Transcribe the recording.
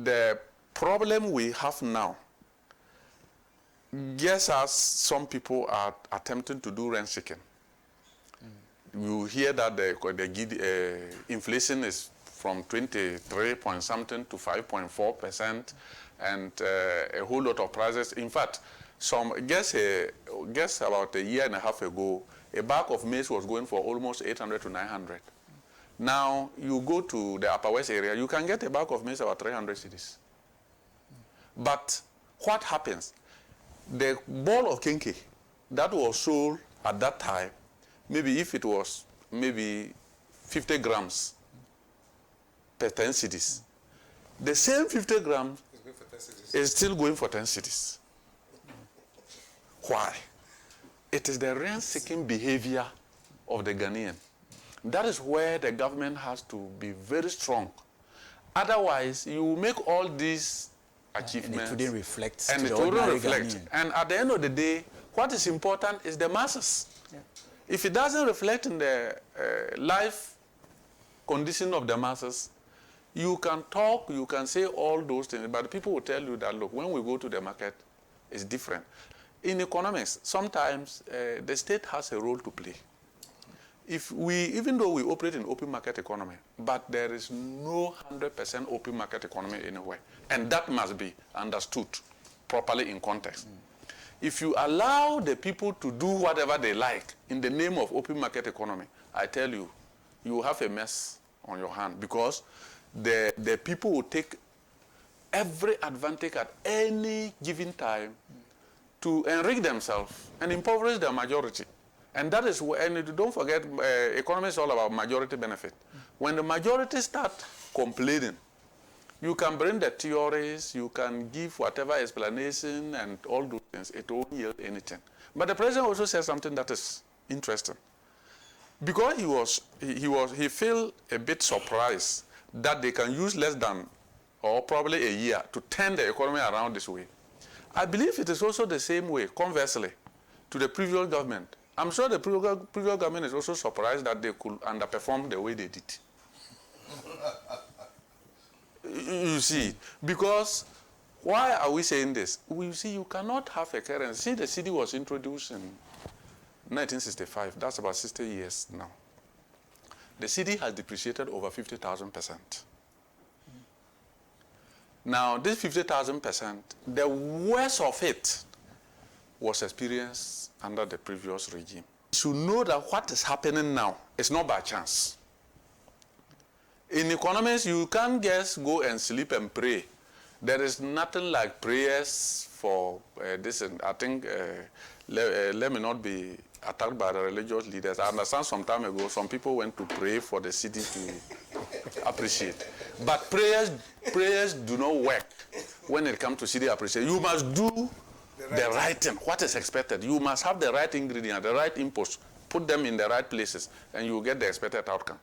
the problem we have now, just as some people are attempting to do rent seeking, you hear that the inflation is from 23 point something to 5.4%, and a whole lot of prices. In fact, guess about a year and a half ago, a bag of maize was going for almost 800 to 900. Now, you go to the Upper West area, you can get a bag of maize about 300 cedis. But what happens? The ball of kenke that was sold at that time, maybe if it was maybe 50 grams per 10 cedis, the same 50 grams is still going for 10 cedis. Why? It is the rent-seeking behavior of the Ghanaian. That is where the government has to be very strong. Otherwise, you make all these achievements. And it wouldn't reflect. And it wouldn't reflect. And at the end of the day, what is important is the masses. Yeah. If it doesn't reflect in the life condition of the masses, you can talk, you can say all those things, but people will tell you that, look, when we go to the market, it's different. In economics, sometimes the state has a role to play. Even though we operate in open market economy, but there is no 100% open market economy anywhere. And that must be understood properly in context. If you allow the people to do whatever they like in the name of open market economy, I tell you, you will have a mess on your hand, because the people will take every advantage at any given time to enrich themselves and impoverish the majority. And that is, and don't forget, economy is all about majority benefit. When the majority start complaining, you can bring the theories, you can give whatever explanation and all those things, it won't yield anything. But the president also said something that is interesting. Because he felt a bit surprised that they can use less than, or probably a year, to turn the economy around this way. I believe it is also the same way, conversely, to the previous government. I'm sure the previous government is also surprised that they could underperform the way they did. You see, because why are we saying this? We see you cannot have a currency. See, the cedi was introduced in 1965. That's about 60 years now. The cedi has depreciated over 50,000%. Now, this 50,000%, the worst of it was experienced under the previous regime. You should know that what is happening now is not by chance. In economics, you can't just go and sleep and pray. There is nothing like prayers for this. And I think, let me not be attacked by the religious leaders. I understand some time ago, some people went to pray for the city to appreciate. But prayers do not work when it comes to city appreciation. You must do the right thing, what is expected. You must have the right ingredient, the right inputs, put them in the right places, and you will get the expected outcome.